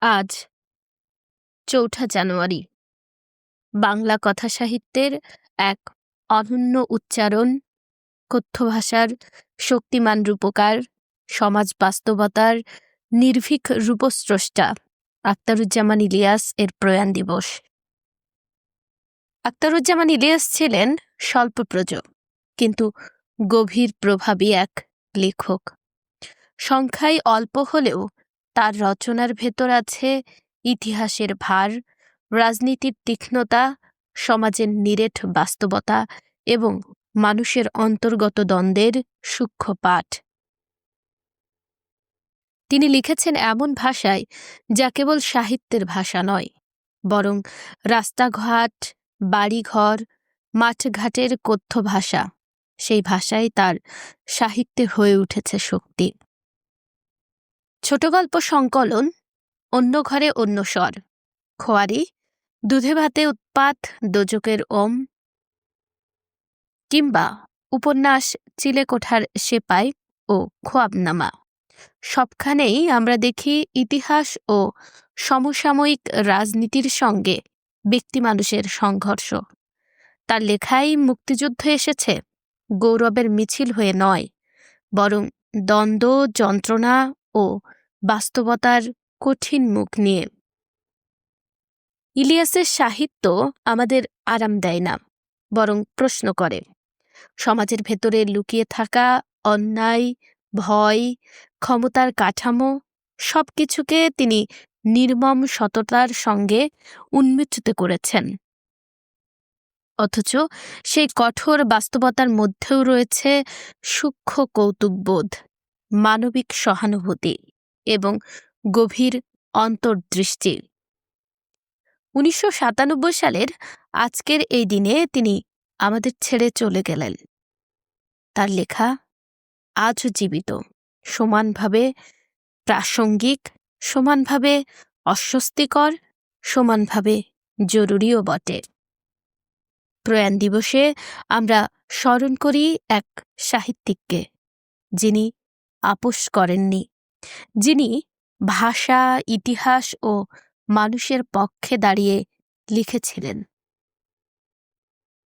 আজ ৪ঠা জানুয়ারি বাংলা কথা সাহিত্যের এক অনন্য উচ্চারণ, কথ্য ভাষার শক্তিমান রূপকার, সমাজ বাস্তবতার নির্ভীক রূপস্রষ্টা আখতারুজ্জামান ইলিয়াস এর প্রয়াণ দিবস। আখতারুজ্জামান ইলিয়াস ছিলেন স্বল্পপ্রজ কিন্তু গভীর প্রভাবী এক লেখক। সংখ্যায় অল্প হলেও তার রচনার ভেতর আছে ইতিহাসের ভার, রাজনীতির তীক্ষ্ণতা, সমাজের নিরেট বাস্তবতা এবং মানুষের অন্তর্গত দ্বন্দ্বের সূক্ষ্ম পাঠ। তিনি লিখেছেন এমন ভাষায় যা কেবল সাহিত্যের ভাষা নয়, বরং রাস্তাঘাট, বাড়িঘর, মাঠঘাটের কথ্য ভাষা। সেই ভাষাই তার সাহিত্যে হয়ে উঠেছে শক্তি। ছোট গল্প সংকলন অন্য ঘরে অন্য স্বর, খোয়ারি, দুধে ভাতে উৎপাত, দোজকের ওম, কিংবা উপন্যাস চিলেকোঠার সেপাই ও খোয়াবনামা, সবখানেই আমরা দেখি ইতিহাস ও সমসাময়িক রাজনীতির সঙ্গে ব্যক্তি মানুষের সংঘর্ষ। তার লেখায় মুক্তিযুদ্ধ এসেছে গৌরবের মিছিল হয়ে নয়, বরং দ্বন্দ্ব, যন্ত্রণা ও বাস্তবতার কঠিন মুখ নিয়ে। ইলিয়াসের সাহিত্য আমাদের আরাম দেয় না, বরং প্রশ্ন করে। সমাজের ভেতরে লুকিয়ে থাকা অন্যায়, ভয়, ক্ষমতার কাঠামো সবকিছুকে তিনি নির্মম সততার সঙ্গে উন্মোচিত করেছেন। অথচ সেই কঠোর বাস্তবতার মধ্যেও রয়েছে সূক্ষ্ম কৌতুকবোধ, মানবিক সহানুভূতি এবং গভীর অন্তর্দৃষ্টি। ১৯৯৭ সালের আজকের এই দিনে তিনি আমাদের ছেড়ে চলে গেলেন। তার লেখা আজও জীবিত, সমানভাবে প্রাসঙ্গিক, সমানভাবে অস্বস্তিকর, সমানভাবে জরুরিও বটে। প্রয়াণ দিবসে আমরা স্মরণ করি এক সাহিত্যিককে, যিনি আপোস করেননি, যিনি ভাষা, ইতিহাস ও মানুষের পক্ষে দাঁড়িয়ে লিখেছিলেন।